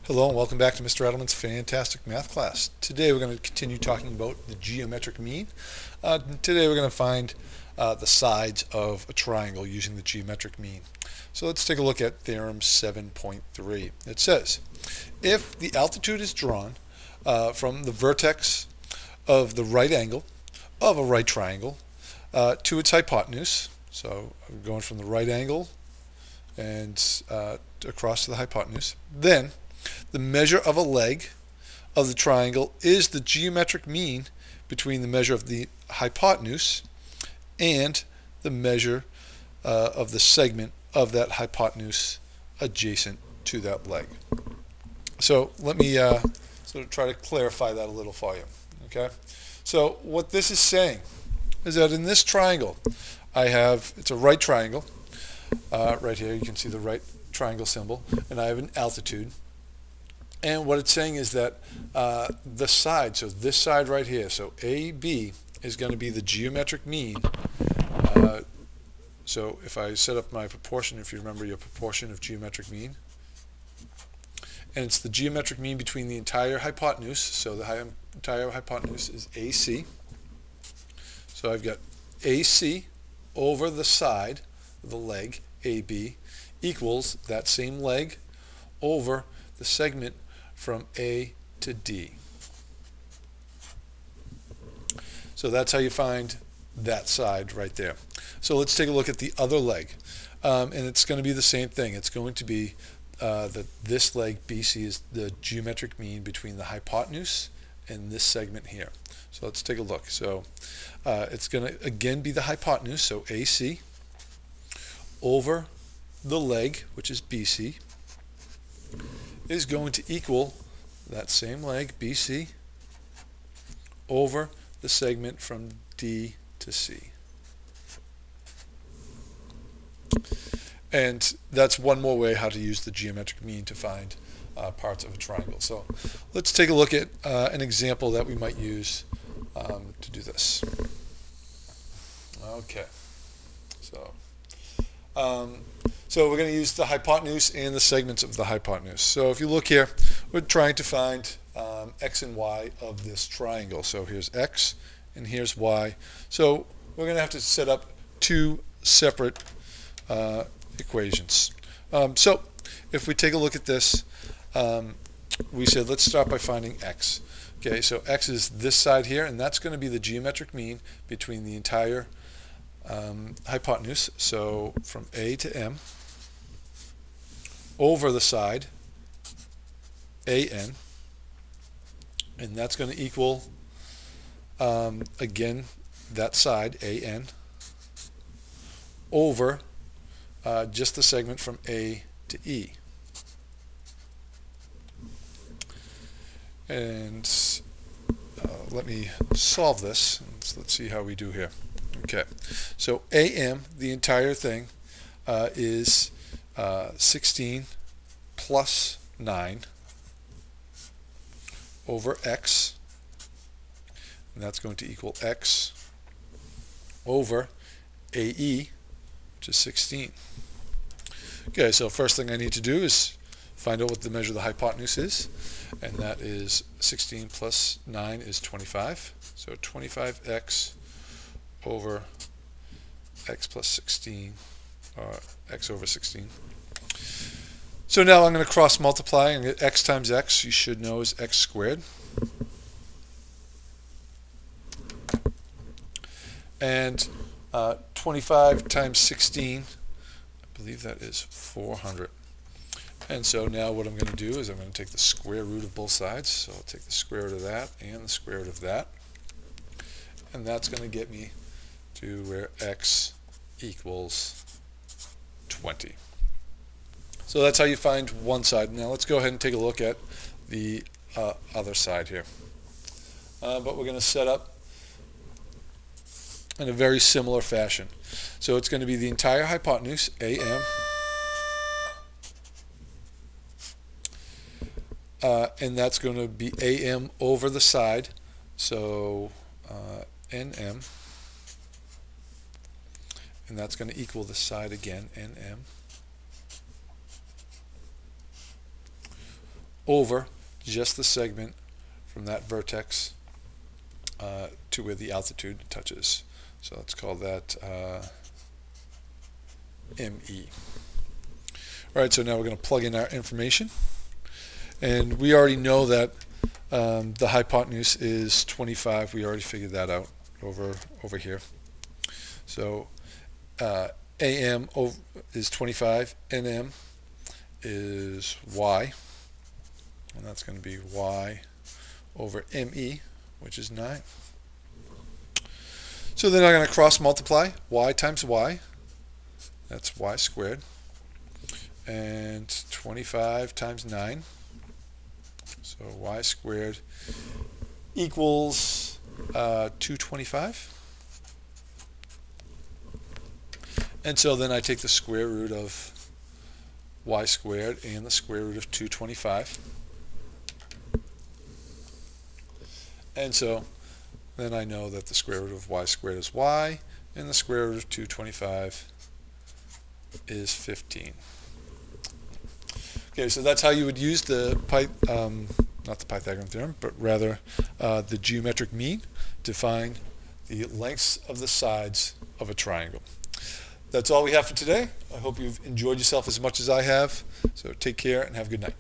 Hello and welcome back to Mr. Edelman's fantastic math class. Today we're going to continue talking about the geometric mean. Today we're going to find the sides of a triangle using the geometric mean. So let's take a look at theorem 7.3. It says, if the altitude is drawn from the vertex of the right angle of a right triangle to its hypotenuse, so I'm going from the right angle and across to the hypotenuse, then the measure of a leg of the triangle is the geometric mean between the measure of the hypotenuse and the measure of the segment of that hypotenuse adjacent to that leg. So let me sort of try to clarify that a little for you. Okay. So what this is saying is that in this triangle, it's a right triangle. Right here you can see the right triangle symbol, and I have an altitude. And what it's saying is that the side, so this side right here, so AB is going to be the geometric mean. So if I set up my proportion, if you remember your proportion of geometric mean, and it's the geometric mean between the entire hypotenuse, so the entire hypotenuse is AC. So I've got AC over the side of the leg, AB, equals that same leg over the segment from A to D. So that's how you find that side right there. So let's take a look at the other leg. And it's going to be the same thing. It's going to be that this leg, BC, is the geometric mean between the hypotenuse and this segment here. So let's take a look. So it's going to again be the hypotenuse, so AC, over the leg, which is BC, is going to equal that same leg, BC, over the segment from D to C. And that's one more way how to use the geometric mean to find parts of a triangle. So let's take a look at an example that we might use to do this. Okay. So we're going to use the hypotenuse and the segments of the hypotenuse. So if you look here, we're trying to find x and y of this triangle. So here's x and here's y. So we're going to have to set up two separate equations. So if we take a look at this, we said let's start by finding x. Okay, so x is this side here, and that's going to be the geometric mean between the entire hypotenuse, so from A to M, over the side AN, and that's going to equal again that side AN over just the segment from A to E. And let me solve this. Let's see how we do here. Okay, so AM, the entire thing, is 16 plus 9 over x, and that's going to equal x over AE, which is 16. Okay, so first thing I need to do is find out what the measure of the hypotenuse is, and that is 16 plus 9 is 25. So 25x over x plus 16, or x over 16. So now I'm going to cross multiply and get x times x, you should know, is x squared. And 25 times 16, I believe that is 400. And so now what I'm going to do is I'm going to take the square root of both sides. So I'll take the square root of that and the square root of that. And that's going to get me to where x equals 20. So that's how you find one side. Now let's go ahead and take a look at the other side here. But we're going to set up in a very similar fashion. So it's going to be the entire hypotenuse, AM, and that's going to be AM over the side, so NM, and that's going to equal the side again, NM, over just the segment from that vertex to where the altitude touches. So let's call that ME. Alright, so now we're going to plug in our information. And we already know that the hypotenuse is 25. We already figured that out over here. So AM is 25, NM is Y, and that's going to be Y over ME, which is 9. So then I'm going to cross multiply Y times Y, that's Y squared, and 25 times 9, so Y squared equals 225. And so then I take the square root of Y squared and the square root of 225. And so then I know that the square root of Y squared is Y, and the square root of 225 is 15. Okay, so that's how you would use the not the Pythagorean theorem, but rather the geometric mean to find the lengths of the sides of a triangle. That's all we have for today. I hope you've enjoyed yourself as much as I have. So take care and have a good night.